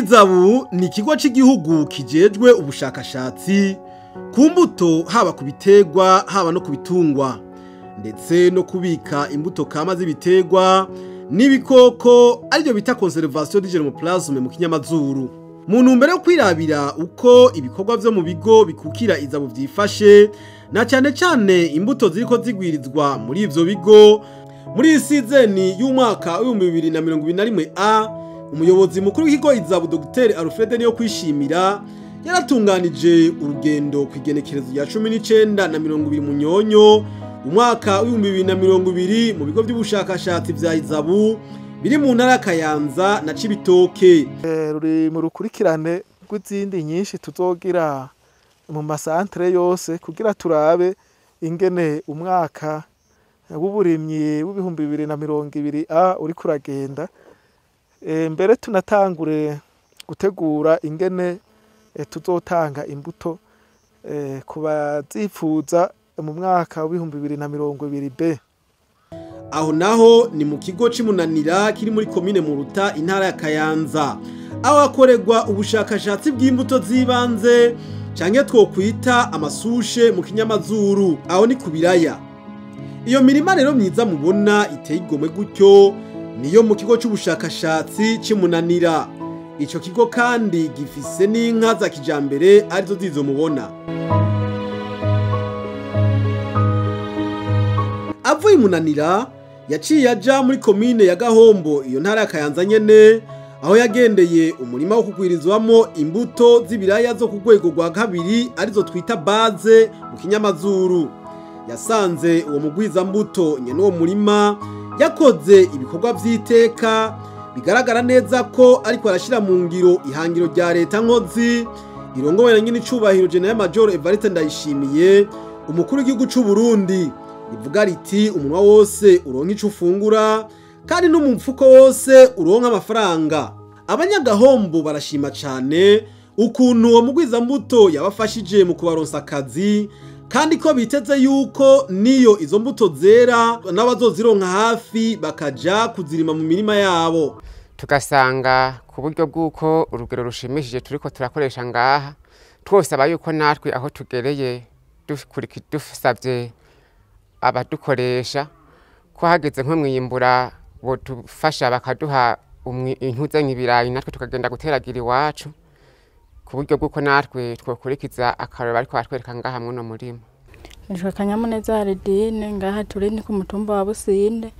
ISABU ni ikigo cy'igihugu kijejwe ubushakashatsi ku mbuto, haba ku biterwa haba no ku bitungwa, ndetse no kubika imbuto kama z'ibiterwa n'ibikoko, arivyo bita conservation de germoplasme mu kinyamazuru. Muntumbero yo kwirabira uko ibikorwa vyo mu bigo bikukira ISABU vyifashe, na canecane imbuto ziriko ziragwirizwa muri ivyo bigo. Muri sizeni y'umwaka wa 2021 umuyobozi mukuru w'ikigo ISABU Dr niyo kwishimira yaratunganije urugendo kw'igenekerezo ya 19 na 20 munyonyo umwaka wa 2020 mu bigo vy'ubushakashatsi vya ISABU biri mu ntara Kayanza na Cibitoke. Ruri mu rukurikirane rw'izindi nyinshi tuzogira mu masantre yose kugira turabe ingene umwaka w'uburimyi w'ibihumbi 2020 uri kuragenda. Mbere tunatangure gutegura ingene tuzotanga imbuto ku bazifuza mu mwaka w'ibihumbi 2020. Aho naho ni mu kigo c'Imunanira kiri muri komine Muruta intara ya Kayanza, aho hakorerwa ubushakashatsi bw'imbuto z'ibanze canke twokwita amasushe mu kinyamazuru, aho ni kubiraya. Iyo mirima rero myiza mubona iteye igomwe gutyo niyo mu kigo c'ubushakashatsi c'Imunanira. Ico kigo kandi gifise n'inka za kijambere arizo zizo mubona. Avuye Imunanira yaciye aja muri komine ya Gahombo, iyo ntara ya Kayanza nyene, aho yagendeye umurima wo kugwirizwamo imbuto z'ibiraya zo ku rwego rwa kabiri arizo twita base mu kinyamazuru. Yasanze uwo mugwiza mbuto nyene uwo murima yakoze ibikorwa vy'iteka bigaragara neza ko ariko arashira mu ngiro ihangiro rya leta nkozi irongowe na nyine icubahiro General Major Evariste Ndayishimiye, umukuru w'igihugu c'u Burundi, rivuga riti umunwa wose uronka ico ufungura kandi no mu mfuko wose uronka amafaranga. Abanyagahombo barashima cane ukuntu uwo mugwiza mbuto yabafashije mu kubaronsa akazi, kandi ko biteze yuko niyo izo mbuto zera n'abazozironka hafi bakaja kuzirima mu mirima yabo. Tugasanga ku buryo bw'uko urugero rushimishije turiko turakoresha ngaha, twosaba yuko natwe aho tugereye dusavye abadukoresha ko hageze nko mwiyimbura bodufasha bakaduha intuze nk'ibirayi natwe tukagenda guteragira iwacu, ku buryo bw'uko natwe twokurikiza akarero bariko batwereka ngaha muno murima. Nishwe Kanyamuneza Haridine, ngaha turi ni ku mutumba wa Businde,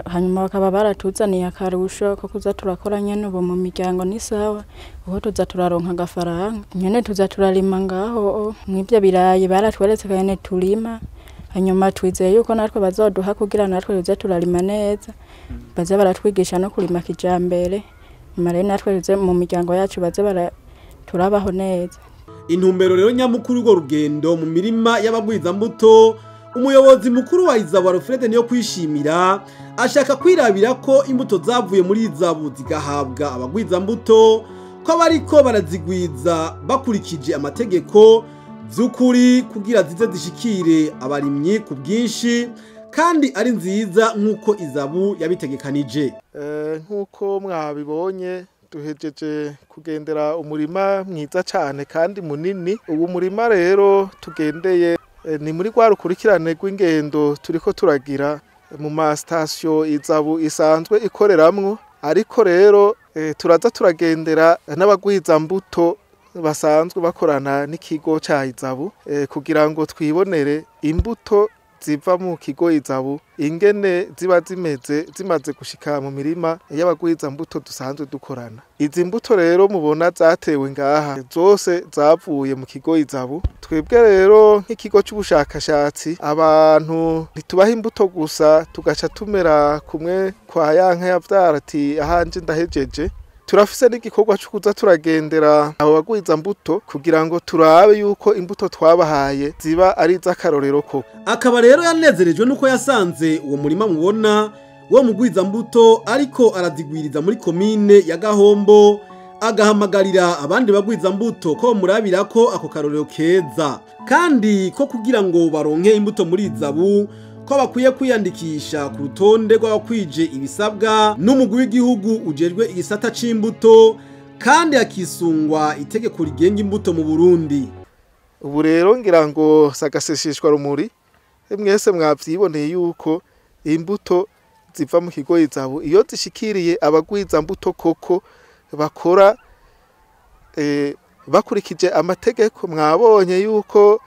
hanyuma bakaba baratuzaniye akarusho ko kuza turakora nyene ubu mu miryango ni sawa, uho tuza turaronka agafaranga nyene tuza turarima ngaho mw'ivyo birayi baratweretse kane turima, hanyuma twizeye yuko natwe bazoduha kugira natwe tuze turarima neza, baza baratwigisha no kurima kijambere, mare natwe tuze mu miryango yacu baze turabaho neza. Intumbero rero nyamukuru urwo rugendo mu mirima y'abagwiza mbuto, umuyobozi mukuru wa ISABU Alfred niyo kwishimira ashaka kwirabira ko imbuto zavuye muri ISABU zigahabwa abagwiza mbuto, ko bariko barazigwiza bakurikije amategeko vy'ukuri kugira zize zishikire abarimyi ku bwinshi kandi ari nziza nk'uko ISABU yabitegekanije. Nk'uko mwabibonye duhejeje kugendera umurima mwiza cane kandi munini. Ubu murima rero tugendeye ni muri rwa rukurikirane rw'ingendo turiko turagira mu ma station ISABU isanzwe ikoreramwo, ariko rero turaza turagendera n'abagwiza mbuto basanzwe bakorana n'ikigo ca ISABU kugira ngo twibonere imbuto ziva mu kigo ISABU ingene ziba zimaze gushika mu mirima y'abagwiza mbuto dusanzwe dukorana. Izi mbuto rero mubona zatewe ngaha zose zavuye mu kigo ISABU. Twebwe rero nk'ikigo c'ubushakashatsi abantu ntitubaha imbuto gusa tugaca tumera kumwe kwa yanka yavyara ati ahanje ndahejeje. Turafise n'igikorwa cyo kuza turagendera abo bagwiza mbuto kugira ngo turabe yuko imbuto twabahaye ziba ari z'akarorero koko. Akaba rero yanezerejwe nuko yasanze uwo murima mubona wo mugwiza mbuto ariko arazigwiriza muri komine ya Gahombo, agahamagarira abandi bagwiza mbuto ko murabira ko ako karorero keza, kandi ko kugira ngo baronke imbuto muri ISABU ko bakwiye kwiyandikisha ku rutonde rw'abakwije ibisabwa n'umugwi w'igihugu ujejwe igisata c'imbuto, kandi hakisungwa itegeko rigenga imbuto mu Burundi. Ubu rero ngira ngo sagaseseshwa rumuri mwese mwavyiboneye yuko imbuto ziva mu kigo ISABU iyo zishikiriye abagwiza mbuto koko bakora bakurikije amategeko. Mwabonye yuko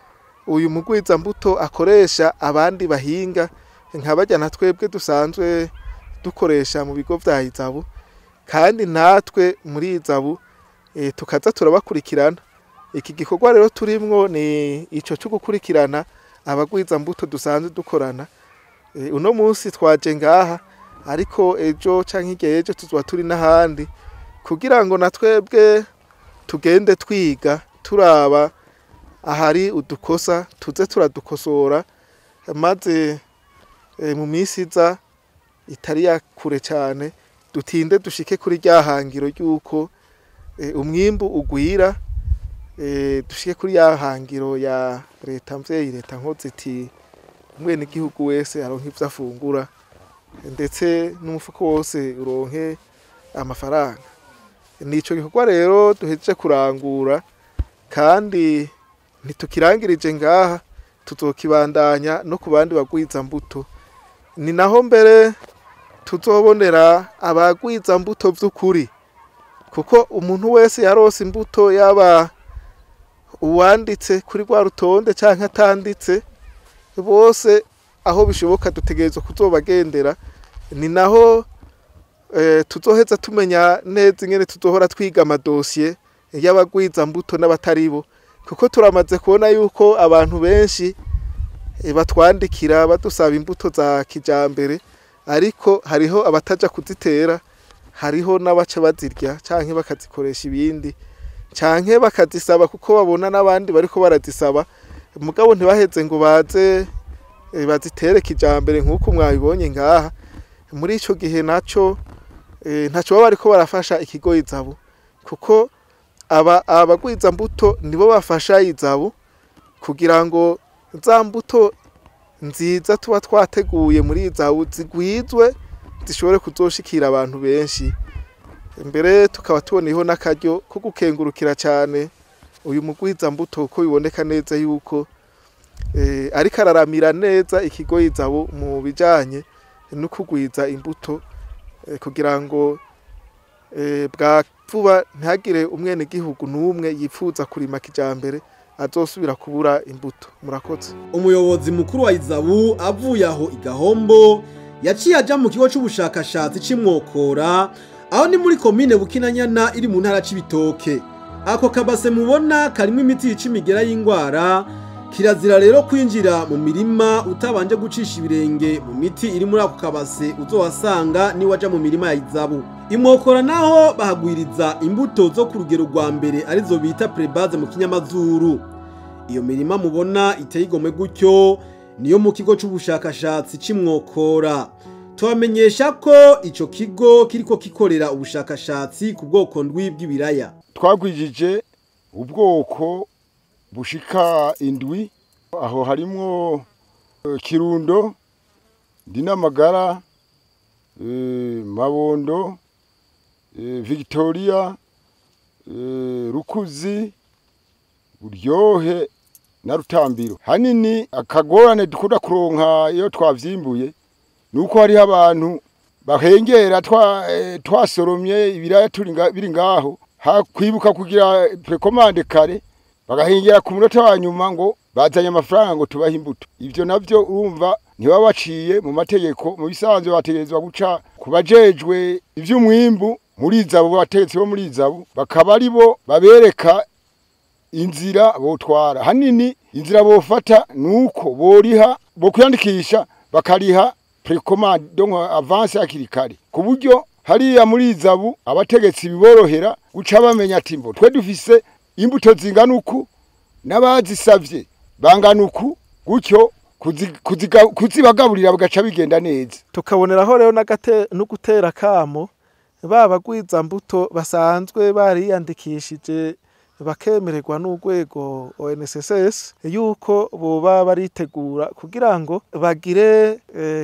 uyu mugwiza mbuto akoresha abandi bahinga nk'abajya na twebwe dusanzwe dukoresha mu bigo vya ISABU, kandi natwe muri ISABU tukaza turabakurikirana. Iki gikorwa rero turimwo ni ico cyo gukurikirana abagwiza mbuto dusanzwe dukorana. Uno munsi twaje ngaha, ariko ejo canke ejo tuzwa turi n'ahandi kugira ngo na twebwe tugende twiga turaba ahari udukosa tuze turadukosora, maze mu minsi iza itari yakure cyane dutinde dushike kuri ryahangiro ryuko umwimbu ugwira, dushike kuri yahangiro ya leta mvyeyi, leta nkoze iti umwene igihugu wese aronka ivyo afungura ndetse n'umufuko wose uronke amafaranga. Nico gikorwa rero duhejeje kurangura, kandi ntitukirangirije ngaha, tuzokibandanya no ku bandi bagwiza mbuto. Ni naho mbere tuzobonera abagwiza mbuto vy'ukuri, kuko umuntu wese yarose imbuto, yaba uwanditse kuri rwa rutonde canke atanditse, bose aho bishoboka dutegerezwa kuzobagendera. Ni naho tuzoheza tumenya neza ingene tuzohora twiga amadosiye y'abagwiza mbuto n'abataribo, kuko turamaze kubona yuko abantu benshi batwandikira badusaba imbuto za kijambere, ariko hariho abataja kuzitera, hariho n'abaca bazirya canke bakazikoresha ibindi, canke bakazisaba kuko babona n'abandi bariko barazisaba, mugabo ntibaheze ngo baze bazitere kijambere nk'uko mwabibonye ngaha. Muri ico gihe naco ntaco baba bariko barafasha ikigo ISABU, kuko abagwiza mbuto nibo bafasha ISABU kugira ngo za mbuto nziza tuba twateguye muri ISABU zigwizwe, zishobore kuzoshikira abantu benshi. Mbere tukaba tuboneyeho n'akaryo ko gukengurukira cyane uyu mugwiza mbuto, ko biboneka neza yuko ariko araramira neza ikigo ISABU mu bijanye no kugwiza imbuto, kugira ngo bwa vuba ntihagire umwene gihugu n'umwe yifuza kurima kijambere azosubira kubura imbuto. Murakoze. Umuyobozi mukuru wa ISABU avuye aho igahombo yaciye aja mu kigo c'ubushakashatsi c'imwokora, aho ni muri komine Bukinanyana iri mu ntara c'Ibitoke. Ako kabase mubona karimo imiti yica imigera y'ingwara. Kirazira rero kwinjira mu mirima utabanje gucisha ibirenge mu miti iri muri ako kabase uzohasanga ni waja mu mirima ya ISABU. Imwokora naho bahagwiriza imbuto zo ku rugero rwa mbere arizo bita prebaze mu kinyamazuru. Iyo mirima mubona iteye igomwe gutyo niyo mu kigo c'ubushakashatsi c'imwokora. Twamenyesha ko ico kigo kiriko kikorera ubushakashatsi ku bwoko ndwi bw'ibiraya. Twagwijije ubwoko bushika indwi, aho harimwo Kirundo, Dinamagara, Mabondo, Victoria, Rukuzi, Buryohe na Rutambiro. Hanini akagorane dukunda kuronka iyo twavyimbuye nuko hari abantu bahengera twasoromye ibiraya biri ngaho, kwibuka kugira precommande kare, bagahengera ku munota wa nyuma ngo bazanye amafaranga ngo tubahe imbuto. Ivyo navyo urumva ntiba baciye mu mategeko. Mu bisanzwe bategerezwa guca kubajejwe ivy'umwimbu muri ISABU, bategetse bo muri ISABU bakaba ari bo babereka inzira botwara. Hanini inzira bofata nuko boriha bo kwiyandikisha bakariha precommande, donc avance akirikari, ku buryo hariya muri ISABU abategetsi biborohera guca bamenya ati mbo twe dufise imbuto zingana uku n'abazisavye bangana uku, gutyo kuzibagaburira bagaca bigenda neza. Tukaboneraho rero no gutera kamo babagwiza mbuto basanzwe bariyandikishije bakemererwa n'urwego ONSS yuko boba baritegura kugira ngo bagire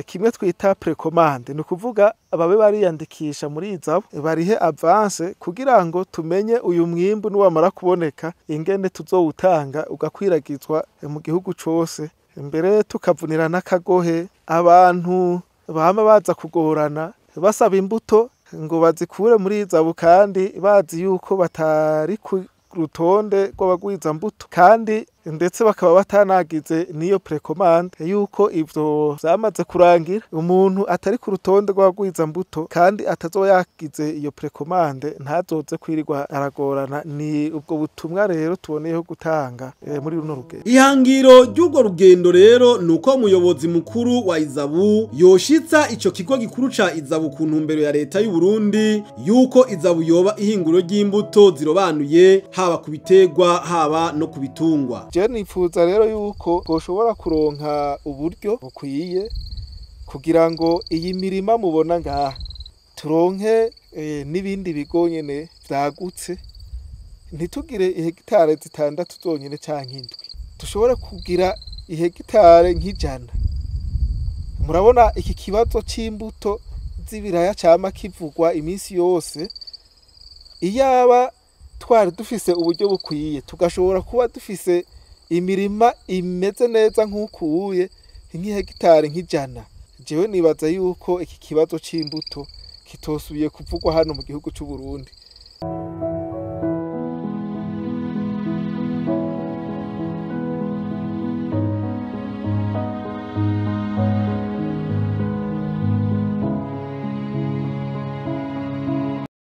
kimwe twita precommande, ni ukuvuga babe bariyandikisha muri ISABU barihe avance kugira ngo tumenye uyu mwimbu niwamara kuboneka ingene tuzowutanga ugakwiragizwa mu gihugu cose, mbere tukavunira n'akagohe abantu bama baza kugorana basaba imbuto ngo bazikure muri ISABU kandi bazi yuko batari ku rutonde rw'abagwiza mbuto kandi ndetse bakaba batanagize niyo precommande yuko ivyo vyamaze kurangira. Umuntu atari ku rutonde rw'abagwiza mbuto kandi atazoba yagize iyo precommande ntazoze kwirirwa aragorana. Ni ubwo butumwa rero tuboneyeho gutanga muri runo rugendo. Ihangiro ry'urwo rugendo rero nuko umuyobozi mukuru wa ISABU yoshitsa ico kigo gikuru ca ISABU ku ntumbero ya leta y'u Burundi yuko ISABU yoba ihinguro ry'imbuto zirobanuye haba ku biterwa haba no ku bitungwa. Je nifuza rero yuko twoshobora kuronka uburyo bukwiye kugira ngo iyi mirima mubona ngaha turonke n'ibindi bigo nyene vyagutse, ntitugire ihegitare zitandatu zonyene canke indwi, dushobore kugira ihegitare nk'ijana. Murabona iki kibazo c'imbuto z'ibiraya cama kivugwa iminsi yose, iyaba twari dufise uburyo bukwiye tugashobora kuba dufise imirima imeze neza nk'ukuye nk'ihegitare nk'ijana, jewe nibaza yuko iki kibazo c'imbuto kitosubiye kuvugwa hano mu gihugu c'u Burundi.